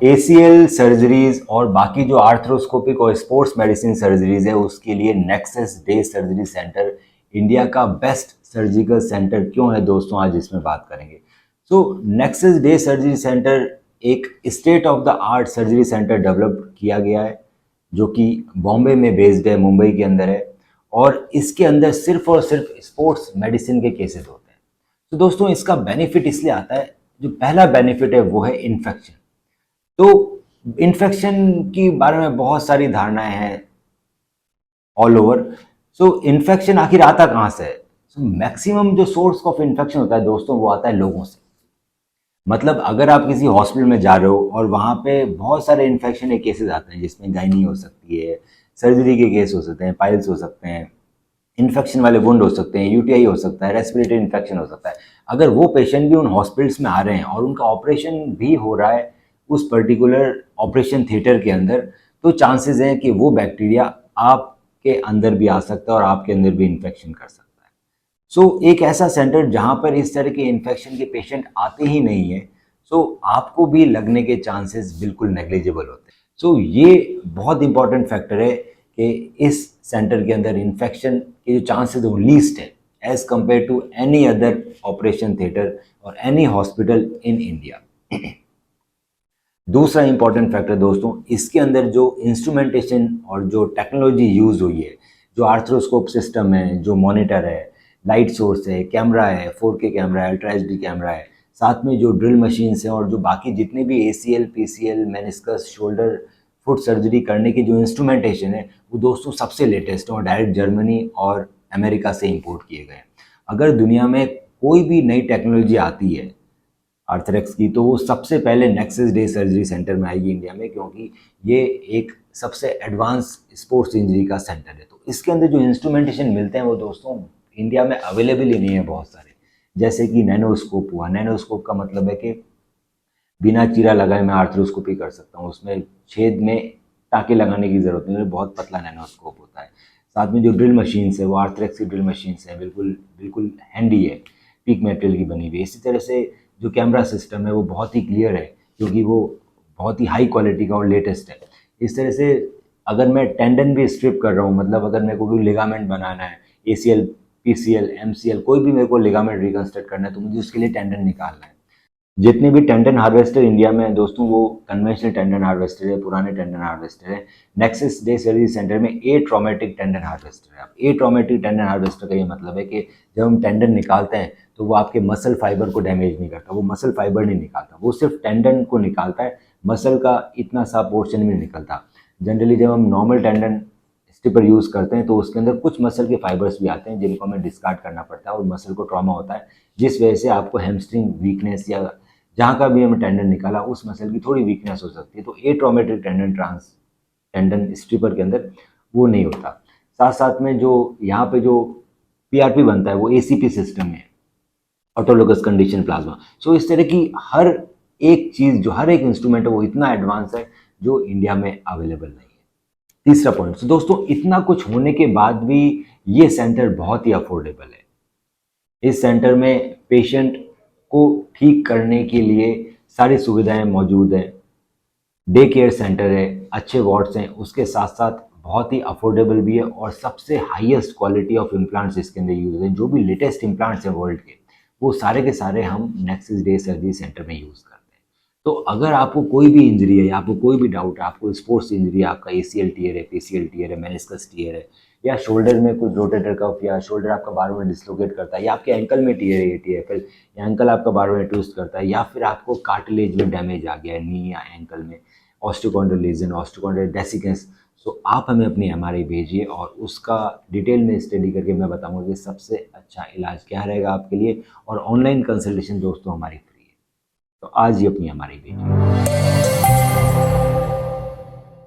ACL surgeries और बाकी जो आर्थ्रोस्कोपिक और स्पोर्ट्स मेडिसिन सर्जरीज है उसके लिए nexus day surgery centre India का बेस्ट सर्जिकल सेंटर क्यों है दोस्तों, आज इसमें बात करेंगे। नेक्सस डे सर्जरी सेंटर एक state of the art surgery centre develop किया गया है जो कि बॉम्बे में बेस्ड है, मुंबई के अंदर है, और इसके अंदर सिर्फ और सिर्फ स्पोर्ट्स मेडिसिन के केसेस होते हैं। तो दोस्तों इसका बेनिफिट इसलिए आता है, जो पहला बेनिफिट है वो है इन्फेक्शन। तो इन्फेक्शन के बारे में बहुत सारी धारणाएं हैं ऑल ओवर। इन्फेक्शन आखिर आता कहाँ से है? मैक्सिमम जो सोर्स ऑफ इन्फेक्शन होता है दोस्तों वो आता है लोगों से। मतलब अगर आप किसी हॉस्पिटल में जा रहे हो और वहाँ पे बहुत सारे इन्फेक्शन के केसेस आते हैं, जिसमें गायनी हो सकती है, सर्जरी के केस हो सकते हैं, पाइल्स हो सकते हैं, इन्फेक्शन वाले वुंड हो सकते हैं, यूटीआई हो सकता है, रेस्पिरेटरी इन्फेक्शन हो सकता है। अगर वो पेशेंट भी उन हॉस्पिटल्स में आ रहे हैं और उनका ऑपरेशन भी हो रहा है उस पर्टिकुलर ऑपरेशन थिएटर के अंदर, तो चांसेस हैं कि वो बैक्टीरिया आपके अंदर भी आ सकता है और आपके अंदर भी इन्फेक्शन कर सकता है। एक ऐसा सेंटर जहाँ पर इस तरह के इन्फेक्शन के पेशेंट आते ही नहीं है, आपको भी लगने के चांसेस बिल्कुल नेग्लिजिबल होते हैं। ये बहुत इंपॉर्टेंट फैक्टर है कि इस सेंटर के अंदर इन्फेक्शन के जो चांसेस वो लीस्ट है as compare to any other operation theatre और एनी हॉस्पिटल इन इंडिया। दूसरा इंपॉर्टेंट फैक्टर दोस्तों, इसके अंदर जो इंस्ट्रूमेंटेशन और जो टेक्नोलॉजी यूज हुई है, जो आर्थ्रोस्कोप सिस्टम है, जो मॉनिटर है, लाइट सोर्स है, कैमरा है, 4K कैमरा है, अल्ट्रा एचडी कैमरा है, साथ में जो ड्रिल मशीन्स हैं और जो बाकी जितने भी ACL, PCL, meniscus, shoulder, foot surgery करने की जो इंस्ट्रूमेंटेशन है वो दोस्तों सबसे लेटेस्ट है और डायरेक्ट जर्मनी और अमेरिका से इंपोर्ट किए गए हैं। अगर दुनिया में कोई भी नई टेक्नोलॉजी आती है आर्थरेक्स की, तो वो सबसे पहले नेक्सस डे सर्जरी सेंटर में आएगी इंडिया में, क्योंकि ये एक सबसे एडवांस स्पोर्ट्स इंजरी का सेंटर है। तो इसके अंदर जो इंस्ट्रूमेंटेशन मिलते हैं वो दोस्तों इंडिया में अवेलेबल ही नहीं है बहुत सारे। जैसे कि नैनोस्कोप हुआ, नैनोस्कोप का मतलब है कि बिना चीरा लगाए मैं आर्थ्रोस्कोपी कर सकता हूँ, उसमें छेद में टाँके लगाने की ज़रूरत नहीं है, बहुत पतला नैनोस्कोप होता है। साथ में जो ड्रिल मशीन्स है वो आर्थरेक्स की ड्रिल मशीन्स हैं, बिल्कुल बिल्कुल हैंडी है, पीक मेटेरियल की बनी हुई है। इसी तरह से जो कैमरा सिस्टम है वो बहुत ही क्लियर है, क्योंकि वो बहुत ही हाई क्वालिटी का और लेटेस्ट है। इस तरह से अगर मैं टेंडन भी स्ट्रिप कर रहा हूँ, मतलब अगर मेरे को कोई लिगामेंट बनाना है, ACL, PCL, MCL, कोई भी मेरे को लिगामेंट रिकंस्ट्रक्ट करना है, तो मुझे उसके लिए टेंडन निकालना है। जितने भी टेंडन हार्वेस्टर इंडिया में है दोस्तों, वो कन्वेंशनल टेंडन हार्वेस्टर है, पुराने टेंडन हार्वेस्टर है। नेक्सस डे सर्जरी सेंटर में एट्रोमेटिक टेंडन हार्वेस्टर है। अब एट्रोमेटिक टेंडन हार्वेस्टर का ये मतलब है कि जब हम टेंडन निकालते हैं तो वो आपके मसल फाइबर को डैमेज नहीं करता, वो मसल फाइबर नहीं निकालता, वो सिर्फ टेंडन को निकालता है, मसल का इतना सा पोर्शन भी नहीं निकलता। जनरली जब हम नॉर्मल टेंडन स्टिपर यूज़ करते हैं तो उसके अंदर कुछ मसल के फाइबर्स भी आते हैं जिनको हमें डिस्कार्ड करना पड़ता है और मसल को ट्रॉमा होता है, जिस वजह से आपको हैमस्ट्रिंग वीकनेस या जहाँ का भी हमें टेंडन निकाला उस मसल की थोड़ी वीकनेस हो सकती है। तो एट्रोमेटिक टेंडन स्ट्रिपर के अंदर वो नहीं होता। साथ साथ में जो यहाँ पे जो PRP बनता है वो ACP सिस्टम में, ऑटोलोगस कंडीशन प्लाज्मा। इस तरह की हर एक चीज़, जो हर एक इंस्ट्रूमेंट है वो इतना एडवांस है जो इंडिया में अवेलेबल नहीं है। तीसरा पॉइंट, दोस्तों इतना कुछ होने के बाद भी ये सेंटर बहुत ही अफोर्डेबल है। इस सेंटर में पेशेंट को ठीक करने के लिए सारी सुविधाएं मौजूद हैं। डे केयर सेंटर है, अच्छे वार्ड्स हैं, उसके साथ साथ बहुत ही अफोर्डेबल भी है और सबसे हाईएस्ट क्वालिटी ऑफ इम्प्लांट्स इसके अंदर यूज हैं। जो भी लेटेस्ट इम्प्लांट्स हैं वर्ल्ड के, वो सारे के सारे हम नेक्सस डे सर्जरी सेंटर में यूज़ करते हैं। तो अगर आपको कोई भी इंजरी है या आपको कोई भी डाउट है, आपको स्पोर्ट्स इंजरी है, आपका ACL टीयर है, PCL टीयर है, मेनिस्कस टीयर है, या शोल्डर में कुछ रोटेटर कफ या शोल्डर आपका बार बार डिस्लोकेट करता है, या आपके एंकल में टीयर है, TFL, या एंकल आपका बार बार ट्विस्ट करता है, या फिर आपको कार्टिलेज में डैमेज आ गया है नी या एंकल में, ऑस्टियोकॉन्ड्रियल लीजन, ऑस्टियोकॉन्ड्रियल डेसिकेंस, आप हमें अपनी MRI भेजिए और उसका डिटेल में स्टडी करके मैं बताऊंगा कि सबसे अच्छा इलाज क्या रहेगा आपके लिए। और ऑनलाइन कंसल्टेशन दोस्तों हमारी फ्री है, तो आज ही अपनी MRI भेजिए।